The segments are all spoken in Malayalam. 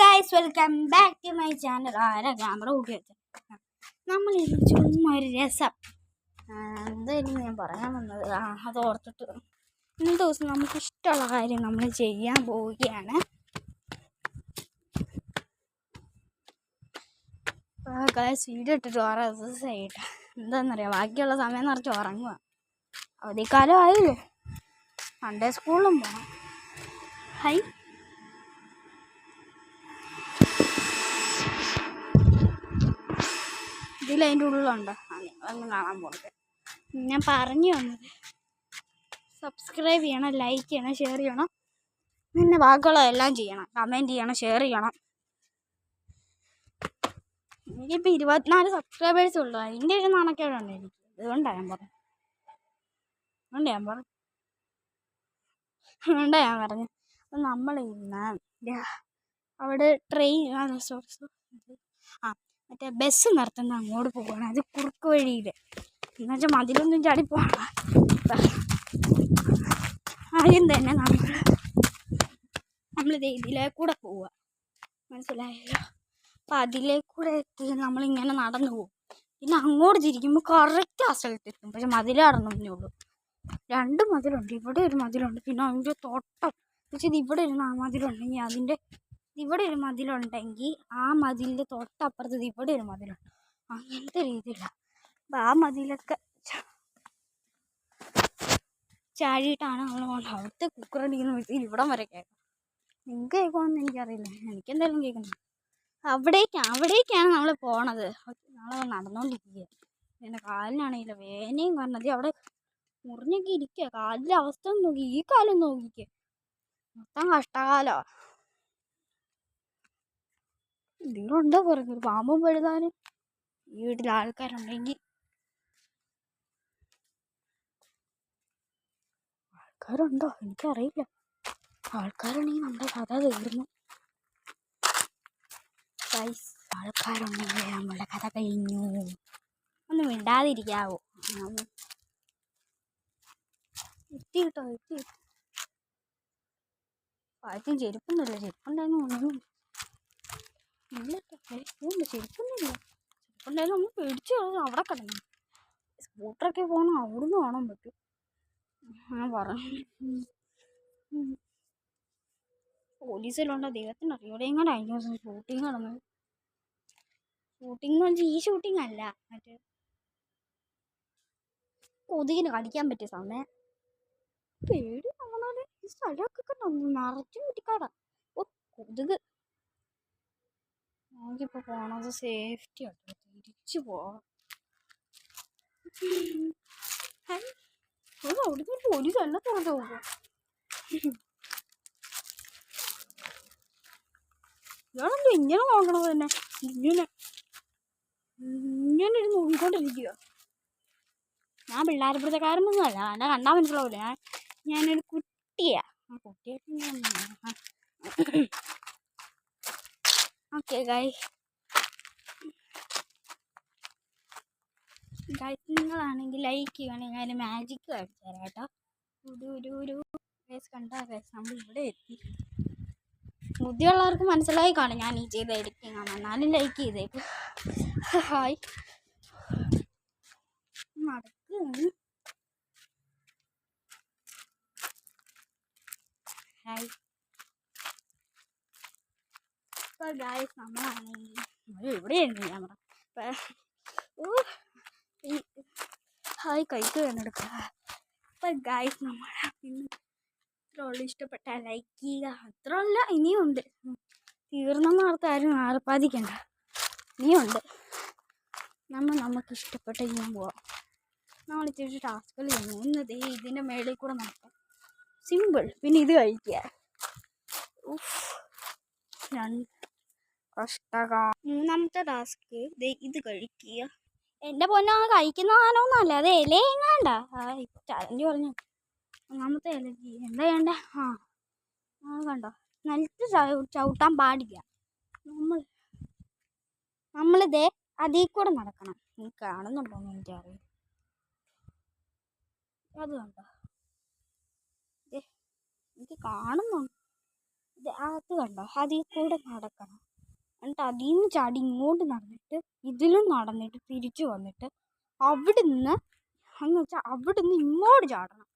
Guys welcome back to my channel. Camera കൂട്ടി വെച്ച നമ്മൾ ചുമ്മാ ഒരു രസം എന്തായാലും ഞാൻ പറയാൻ വന്നത് അത് ഓർത്തിട്ട് ഇന്നത്തെ ദിവസം നമുക്ക് ഇഷ്ടമുള്ള കാര്യം നമ്മൾ ചെയ്യാൻ പോവുകയാണ്. ഗൈസ് വീഡിയോ ഇട്ടിട്ട് ഓരോ ദിവസമായിട്ട് എന്താണെന്നറിയാം, ബാക്കിയുള്ള സമയം നിറച്ച് ഉറങ്ങുക. അവധിക്കാലം ആയില്ലേ, സൺഡേ സ്കൂളിലും പോകണം. ഹൈ ഇതിലതിൻ്റെ ഉള്ളിലുണ്ട്, നിങ്ങളൊന്നും കാണാൻ പോകുന്നത്. ഞാൻ പറഞ്ഞു വന്നത് സബ്സ്ക്രൈബ് ചെയ്യണം, ലൈക്ക് ചെയ്യണം, ഷെയർ ചെയ്യണം, പിന്നെ ബാക്കിയുള്ളതെല്ലാം ചെയ്യണം. കമൻറ്റ് ചെയ്യണം, ഷെയർ ചെയ്യണം. എനിക്കിപ്പോൾ 24 സബ്സ്ക്രൈബേഴ്സ് ഉള്ളൂ. അതിൻ്റെ ഒരു നാണക്കേടുണ്ട് എനിക്ക്. അതുകൊണ്ടാണ് ഞാൻ പറഞ്ഞു അപ്പം നമ്മൾ ഇന്ന് അവിടെ ട്രെയിൻ മറ്റേ ബസ് നിർത്തുന്ന അങ്ങോട്ട് പോവുകയാണ്. അത് കുറുക്ക് വഴിയിൽ, എന്നുവെച്ചാൽ മതിലൊന്നും ചാടിപ്പോകണ്ട. ആദ്യം തന്നെ നമ്മളിത് ഇതിലേ കൂടെ പോവുക, മനസ്സിലായല്ലോ. അപ്പം അതിലേക്കൂടെ എത്തി നമ്മളിങ്ങനെ നടന്നു പോകും. പിന്നെ അങ്ങോട്ട് തിരിക്കുമ്പോൾ കറക്റ്റ് ആ സ്ഥലത്തെത്തും. പക്ഷെ മതിലാടണമെന്നേ ഉള്ളൂ. 2 മതിലുണ്ട്, ഇവിടെ ഒരു മതിലുണ്ട്, പിന്നെ അതിൻ്റെ തോട്ടം. പക്ഷെ ഇത് ഇവിടെ ഇരുന്ന് ആ മതിലുണ്ടെങ്കിൽ അതിൻ്റെ ഇവിടെ ഒരു മതിലുണ്ടെങ്കിൽ ആ മതിലിൻ്റെ തൊട്ടപ്പുറത്ത് ഇവിടെ ഒരു മതിലുണ്ട്. അങ്ങനത്തെ രീതിയിലാണ്. അപ്പം ആ മതിലൊക്കെ ചാടിയിട്ടാണ് നമ്മൾ പോകുന്നത്. അവിടുത്തെ കുക്കറടിക്കുന്ന വീട്ടിൽ ഇവിടം വരെ കേൾക്കാം. നിങ്ങൾക്ക് കേൾക്കുമെന്ന് എനിക്കറിയില്ല, എനിക്കെന്തായാലും കേൾക്കുന്നത്. അവിടേക്കാണ് നമ്മൾ പോണത്. നാളെ നടന്നുകൊണ്ടിരിക്കുക. പിന്നെ കാലിനാണെങ്കിലോ വേനയും കാരണം അവിടെ മുറിഞ്ഞൊക്കെ ഇരിക്കുക. കാലിൻ്റെ അവസ്ഥ ഒന്ന് നോക്കി, ഈ കാലം നോക്കിക്കുക, മൊത്തം കഷ്ടകാലമാണ്. എന്തെങ്കിലുണ്ടോ പുറകെ പാമ്പും പഴുതാനും. ഈ വീട്ടിൽ ആൾക്കാരുണ്ടെങ്കിൽ ആൾക്കാരുണ്ടോ എനിക്കറിയില്ല. ആൾക്കാരുണ്ടെങ്കിൽ നമ്മുടെ കഥ തീർന്നു. ആൾക്കാരുണ്ടെങ്കിൽ നമ്മുടെ കഥ കഴിഞ്ഞു. ഒന്ന് മിണ്ടാതിരിക്കാവോ? എത്തി കിട്ടോ, എത്തി. ആദ്യം ചെരുപ്പൊന്നുമില്ല, ചെരുപ്പുണ്ടായിരുന്നു ഒന്നും ഇല്ല. ചെരുപ്പൊന്നുമില്ല. ചെരുപ്പുണ്ടായാലും നമ്മൾ പേടിച്ചു അവിടെ കിടന്നു. സ്കൂട്ടറൊക്കെ പോകണം, അവിടുന്ന് കാണാൻ പറ്റും. ഞാൻ പറഞ്ഞു പോലീസെല്ലാം ദൈവത്തിന് അറിയോടെയും കൂടെ കഴിഞ്ഞ ദിവസം ഷൂട്ടിങ് നടന്നത്. ഷൂട്ടിങ് എന്ന് വെച്ചാൽ ഈ ഷൂട്ടിങ് അല്ല, മറ്റേ കൊതുകിന് കടിക്കാൻ പറ്റിയ സമയം. പേടി നമ്മളെ ഈ സ്ഥലമൊക്കെ കണ്ടോ, നിറച്ചു കുട്ടിക്കാടാ. ഓ കൊതുക്. നമുക്കിപ്പോൾ പോണത് സേഫ്റ്റി ആട്ടോ, തിരിച്ചു പോവാം. അവിടുത്തെ പോലീസ് എന്നെ തുറന്നു പോകും. ഇയാളെന്തോ ഇങ്ങനെ നോക്കണത് തന്നെ, ഇങ്ങനെ ഇരുന്ന് നോക്കിക്കൊണ്ടിരിക്കുക. ഞാൻ പിള്ളേരപ്പുറത്തേക്കാരനൊന്നും അല്ല, എന്നെ കണ്ടാൽ മനസ്സിലാവില്ല. ഞാനൊരു കുട്ടിയാ. ഓക്കെ ഗൈസ്, നിങ്ങളാണെങ്കിൽ ലൈക്ക് ചെയ്യുകയാണെങ്കിൽ അതിന് മാജിക്ക് കാണിച്ചു തരാം കേട്ടോ. ഒരു ഗൈസ് കണ്ടാ ഗൈസ് നമ്മൾ ഇവിടെ എത്തി. ബുദ്ധിയുള്ളവർക്ക് മനസ്സിലായി കാണും ഞാൻ ഈ ചെയ്ത എഡിറ്റിംഗ് ആണ്. എന്നാലും ലൈക്ക് ചെയ്തേക്ക്. ഹായ് നടക്കുകയാണ്. ഹായ് ഇപ്പോൾ ഗൈസ് നമ്മളാണെങ്കിൽ എവിടെയായിരുന്നു ക്യാമറ. ഹായ് കൈക്ക് വേണ്ടെടുക്കുക. അപ്പം ഗൈസ് നമ്മൾ ഇത്രയുള്ള ഇഷ്ടപ്പെട്ട ലൈക്ക് ചെയ്യുക. അത്രയല്ല, ഇനിയുണ്ട്. തീർന്നെന്ന് ഓർത്ത് ആരും ആർപ്പാദിക്കണ്ട, ഇനിയുണ്ട്. നമുക്ക് ഇഷ്ടപ്പെട്ട ചെയ്യാൻ പോവാം. നമ്മൾ ഇച്ചിരി ടാസ്കുകൾ ചെയ്യുന്നു. ഇന്നത് ഇതിൻ്റെ മേളിൽ കൂടെ നടക്കാം, സിമ്പിൾ. പിന്നെ ഇത് കഴിക്കുക. മൂന്നാമത്തെ ടാസ്ക് ഇത് കഴിക്കുക. എൻ്റെ പൊന്നോ കഴിക്കുന്ന സാധനമൊന്നുമല്ല, അത് ഇലയെങ്ങാണ്ട. ചലഞ്ച് പറഞ്ഞു. ഒന്നാമത്തെ ഇല എന്താ ചെയ്യണ്ട? കണ്ടോ, നിലത്ത് ചവിട്ടാൻ പാടില്ല. നമ്മളിതേ അതിൽ കൂടെ നടക്കണം. എനിക്ക് കാണുന്നുണ്ടോന്ന് എനിക്കറിയാം. അത് കണ്ടോ, എനിക്ക് കാണുന്നുണ്ട്. അത് കണ്ടോ, അതിൽ കൂടെ നടക്കണം. എന്നിട്ട് അതിൽ നിന്ന് ചാടി ഇങ്ങോട്ട് നടന്നിട്ട് ഇതിലും നടന്നിട്ട് തിരിച്ചു വന്നിട്ട് അവിടുന്ന് എന്ന് വെച്ചാൽ അവിടുന്ന് ഇങ്ങോട്ട് ചാടണം.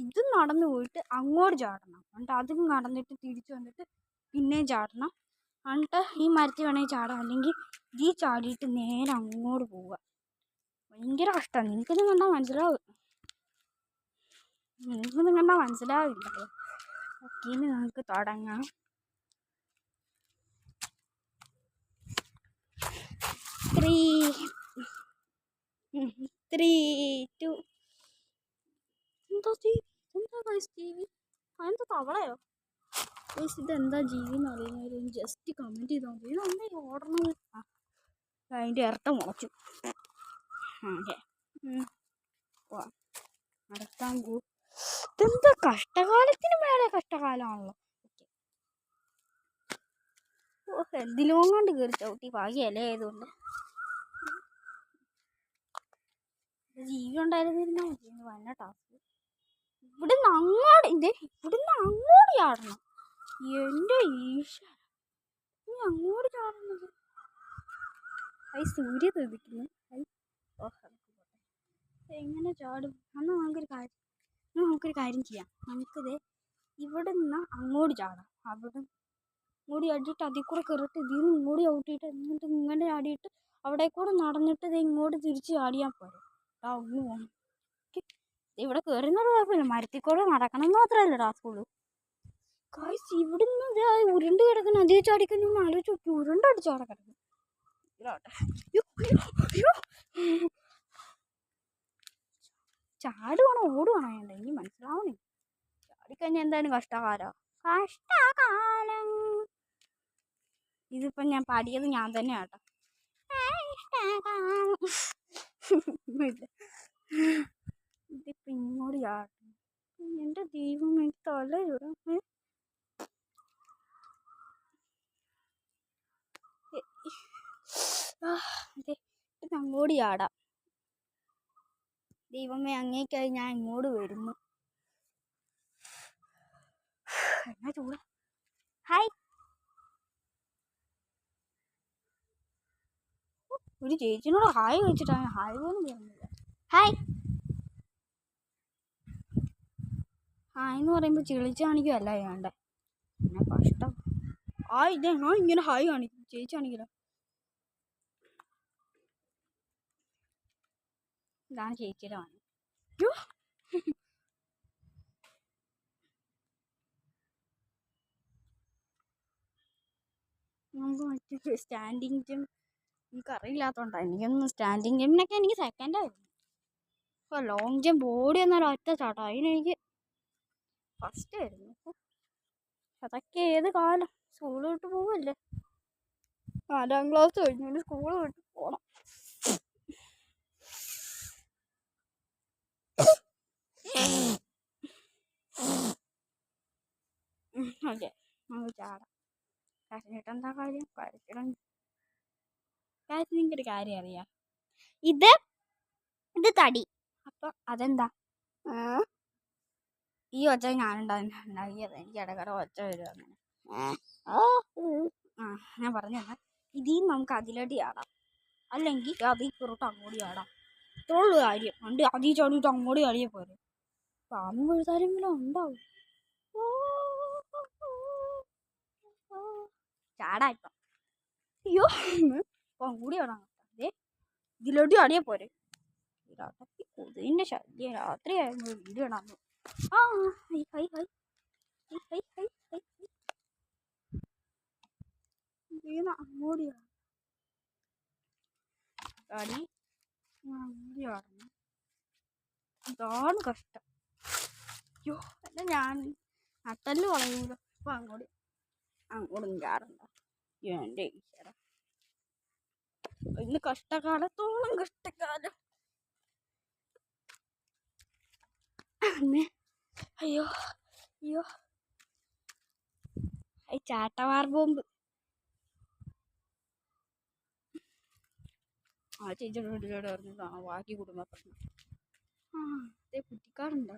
ഇത് നടന്നു പോയിട്ട് അങ്ങോട്ട് ചാടണം. എന്നിട്ട് അതും നടന്നിട്ട് തിരിച്ചു വന്നിട്ട് പിന്നെയും ചാടണം. എന്നിട്ട് ഈ മരത്തിൽ വേണമെങ്കിൽ ചാടാം, അല്ലെങ്കിൽ ഈ ചാടിയിട്ട് നേരെ അങ്ങോട്ട് പോവുക. ഭയങ്കര കഷ്ടമാണ്. നിങ്ങൾക്കൊന്നും കണ്ടാൽ മനസ്സിലാവില്ലല്ലോ. ഓക്കെ, ഇനി നമുക്ക് തുടങ്ങാം. 3, 2. എന്താ ജീവി? എന്താ ജീവി? അതെന്താ തവളയോ? ഇതെന്താ ജീവി എന്ന് അറിയുന്നവരൊന്ന് ജസ്റ്റ് കമൻറ്റ് ചെയ്താൽ മതി. ഇതെന്താ ഓടണത്? അതിൻ്റെ ഇരട്ട മുളച്ചു. ഓക്കെ, നടത്താൻ പോ. ഇതെന്താ കഷ്ടകാലത്തിന് മേലെ കഷ്ടകാലമാണല്ലോ. ഓക്കെ, എന്തിലും കൊണ്ട് കയറി ചവിട്ടി ഭാഗ്യല്ലേ ആയതുകൊണ്ട്. ജീവി ഉണ്ടായിരുന്നിരുന്നാൽ മതി. വന്ന ടാസ്ക് ഇവിടുന്ന് അങ്ങോട്ട് ചാടണം. എൻ്റെ ഈശ്വര, നീ അങ്ങോട്ട് ചാടുന്നത് സൂര്യ തെളിക്കുന്നു. എങ്ങനെ ചാടും? നമുക്കൊരു കാര്യം ചെയ്യാം. നമുക്കിത് ഇവിടുന്ന് അങ്ങോട്ട് ചാടാം. അവിടെ ഇങ്ങോട്ട് ചാടിയിട്ട് അതിൽ കൂടെ കയറിയിട്ട് ഇതിൽ നിന്ന് ഇങ്ങോട്ട് ചവിട്ടിയിട്ട് എന്നിട്ട് ഇങ്ങനെ ചാടിയിട്ട് അവിടെ കൂടെ നടന്നിട്ട് ഇത് ഇങ്ങോട്ട് തിരിച്ച് ചാടിയാൽ പോരെ. ഒന്ന് പോകണം. ഇവിടെ കയറുന്നത് കുഴപ്പമില്ല, മരത്തിൽ കൂടെ നടക്കണം എന്ന് മാത്രമല്ല ടാസ്കുള്ളൂ. ഗായ്സ്, ഇവിടുന്ന് ഉരുണ്ട് കിടക്കണം. അതേ ചാടിക്കഴിഞ്ഞ് ഒന്ന് ആലോചിച്ച് നോക്കി, ഉരുണ്ടടിച്ച് അവിടെ കിടക്കും. ചാടുവാണോ ഓടുവാണോ വേണ്ട എനിക്ക് മനസ്സിലാവണേ. ചാടിക്കഴിഞ്ഞാൽ എന്തായാലും കഷ്ടകാലം. ഇതിപ്പം ഞാൻ പാടിയത് ഞാൻ തന്നെ കേട്ടോ. ഇതിപ്പം ഇങ്ങോട്ട് ചാടും. എൻ്റെ ദൈവം, എനിക്ക് തലയിടും. അങ്ങോട്ട് ചാടാം. ദൈവമേ, അങ്ങേക്കായി ഞാൻ ഇങ്ങോട്ട് വരുന്നു. എന്നാ ചൂടാ. ഹായ്, ഒരു ചേച്ചിനോട് ഹായ് വെച്ചിട്ടാണ് ഹായ് പോലും പറയുന്നില്ല. ഹായ് ഹായ് എന്ന് പറയുമ്പോൾ ചിളിച്ച് കാണിക്കുമല്ല വേണ്ട. പിന്നെ കഷ്ടം. ഇങ്ങനെ ഹായ് കാണിക്കും, ചേച്ചി കാണിക്കില്ല. ഇതാണ് ചേച്ചിയുടെ വാങ്ങി. നമുക്ക് മറ്റേ സ്റ്റാൻഡിങ് ജിം എനിക്കറിയില്ലാത്തതുകൊണ്ടാണ്. എനിക്കൊന്നും സ്റ്റാൻഡിങ് ജിമ്മിനൊക്കെ എനിക്ക് സെക്കൻഡായിരുന്നു. അപ്പോൾ ലോങ് ജമ്പ് ഓടി വന്നാൽ ഒറ്റ ചാട്ടം, അതിനെനിക്ക് ഫസ്റ്റ് ആയിരുന്നു. അതൊക്കെ ഏത് കാലം. സ്കൂൾ വിട്ട് പോവല്ലേ, 4ാം ക്ലാസ് കഴിഞ്ഞിട്ട് സ്കൂൾ വിട്ട് പോകണം. ഓക്കെ, നമുക്ക് ചാടാം. കരഞ്ഞിട്ട് എന്താ കാര്യം? നിങ്ങൾക്കൊരു കാര്യം അറിയാം, ഇത് തടി. അപ്പം അതെന്താ ഈ ഒച്ച ഞാനുണ്ടാക്കിയത്. എനിക്ക് ഇടകട ഒച്ച വരും അങ്ങനെ. ഞാൻ പറഞ്ഞു തന്നെ, ഇതിൽ നമുക്ക് അതിലടി ആടാം, അല്ലെങ്കിൽ അതിൽ കയറിട്ട് അങ്ങോട്ട് ചാടാം. ഇത്രയുള്ളൂ കാര്യം. ഉണ്ട് അതിൽ ചാടിയിട്ട് അങ്ങോട്ട് ചാടിയേ പോരെ. പാമ്പും എഴുതാരെങ്കിലും ഉണ്ടാവും. ചാടാ ഇപ്പം. അയ്യോ, ഇപ്പം കൂടി ആടാം. അതെ, ഇതിലോട്ട് ചാടിയേ പോരെ. കൊതുകിൻ്റെ ശല്യം രാത്രിയായിരുന്നു വീഡിയോ ഇടാൻ. അങ്ങോട്ട് ചാടി ചാടണം. ഇതാണ് കഷ്ടം. അയ്യോ, അല്ല ഞാൻ നട്ടല് വളയൂലോ. അപ്പം അങ്ങോട്ടും ചാടണ്ട. എൻ്റെ ഈശ്വര, ഇന്ന് കഷ്ടകാലത്തോളം കഷ്ടകാലം. അയ്യോ ചാട്ടവാർ ബോംബ്. ചേച്ചിയോട് പറഞ്ഞു ബാക്കി കുടുംബ പ്രശ്നം. കുറ്റിക്കാടുണ്ടോ?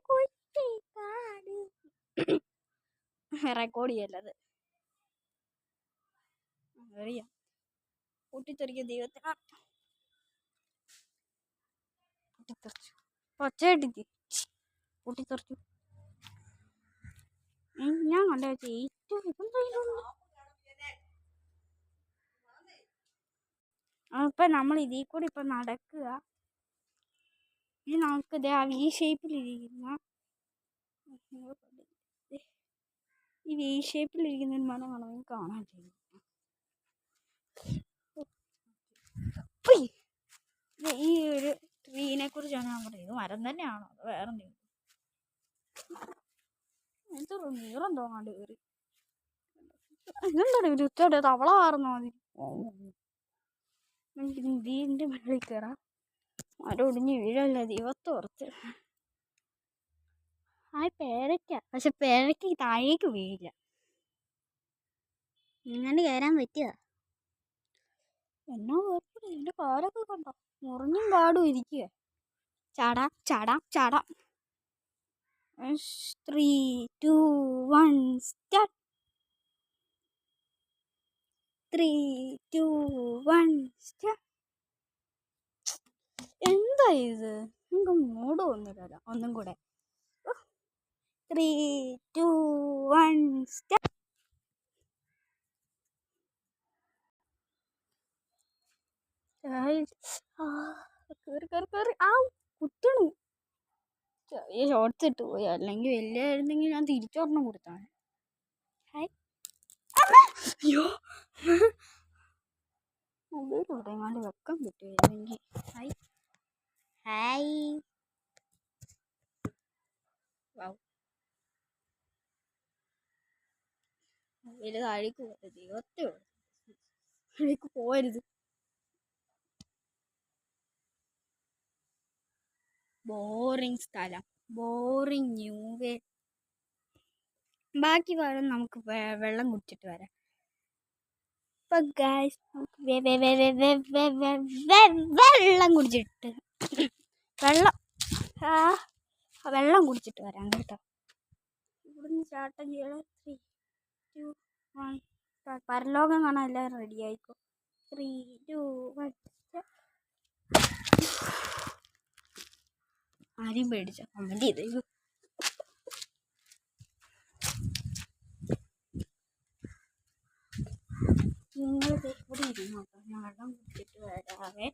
കുറ്റിക്കാട് റെക്കോർഡ് ചെയ്യല്ലത്. അറിയാം പൊട്ടിത്തെറിക്കുക ദൈവത്തിനാണ്. പൊട്ടിത്തെറിച്ചു ഒച്ചയായിട്ടിക്ക് പൊട്ടിത്തെറിച്ചു. ഞാൻ കണ്ട ഏറ്റവും ഇപ്പം നമ്മൾ ഇതിൽ കൂടി ഇപ്പം നടക്കുക. ഇനി നമുക്ക് ഇതേ ആ വി ഷേപ്പിലിരിക്കുന്ന ഈ വി ഷേപ്പിലിരിക്കുന്ന ഒരു മരം വേണമെങ്കിൽ കാണാൻ ചെയ്യും. ഈ ഒരു ട്രീനെ കുറിച്ചാണ് ഞാൻ പറയുന്നത്. മരം തന്നെയാണോ അത് വേറെ എന്തെങ്കിലും? എന്തോ നീളം തോന്നാണ്ട് കയറി. എന്താണ് ഒരു ഉച്ചയുടെ തവള കാർന്നോ മതി. എനിക്ക് ഇതിൻ്റെ മുകളിൽ കയറാം. മരം ഒടിഞ്ഞ് വീഴല്ല ദൈവത്തോർത്ത്. ആ പേരയ്ക്ക, പക്ഷെ പേരയ്ക്ക് താഴേക്ക് വീഴില്ല. ഇങ്ങനെ കയറാൻ പറ്റുക എന്നാ കുഴപ്പമില്ല. എൻ്റെ കാലൊക്കെ കണ്ടോ മുറിഞ്ഞും പാടും ഇരിക്കുക. ചാടാം ചാടാം ചാടാം. 3, 2, 1 സ്റ്റാർട്ട്. 3, 2, 1 സ്റ്റാർട്ട്. എന്താ ഇത്? നിങ്ങൾക്ക് മൂട് ഒന്നുമില്ല. ഒന്നും കൂടെ 3, 2, 1 സ്റ്റാർട്ട്. കയറി ആ കുത്തണു. ചെറിയ ഷോർട്ട്സ് ഇട്ട് പോയി. അല്ലെങ്കിൽ വലിയായിരുന്നെങ്കിൽ ഞാൻ തിരിച്ചൊരെണ്ണം കൊടുത്താണ്. ഹായ് അയ്യോ മൊബൈൽ ഇവിടെങ്ങാണ്ട് വെക്കാൻ പറ്റുമായിരുന്നെങ്കിൽ. ഹായ് ഹായ് മൊബൈൽ താഴേക്ക് പോകരുത്. ദൈവത്തെ താഴേക്ക് പോകരുത്. ബോറിങ് സ്ഥലം, ബോറിങ് ന്യൂവേ. ബാക്കി ഭാഗം നമുക്ക് വെള്ളം കുടിച്ചിട്ട് വരാം. ഇപ്പം ഗൈസ് നമുക്ക് വെള്ളം കുടിച്ചിട്ട് വെള്ളം കുടിച്ചിട്ട് വരാം കേട്ടോ. ഇവിടുന്ന് സ്റ്റാർട്ട് ചെയ്യണം. 3, 2, 1 സ്റ്റാർട്ട്. പരലോകം കാണാൻ എല്ലാവരും റെഡി ആയിക്കോ. 3, 2, 1 ആരെയും പേടിച്ച കമന്റ് ചെയ്തേക്കു. നിങ്ങളിത് ഇവിടെ ഇരുന്നു കേട്ടോ. ഞാൻ വെള്ളം കുടിച്ചിട്ട് വരാവേ.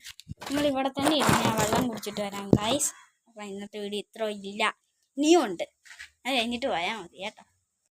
നിങ്ങളിവിടെ തന്നെ ഇരുന്ന് ഞാൻ വെള്ളം കുടിച്ചിട്ട് വരാം ഗൈസ്. അപ്പം ഇന്നത്തെ വീഡിയോ ഇത്ര ഇല്ല, ഇനിയും ഉണ്ട്. അത് കഴിഞ്ഞിട്ട് പോയാൽ മതി കേട്ടോ.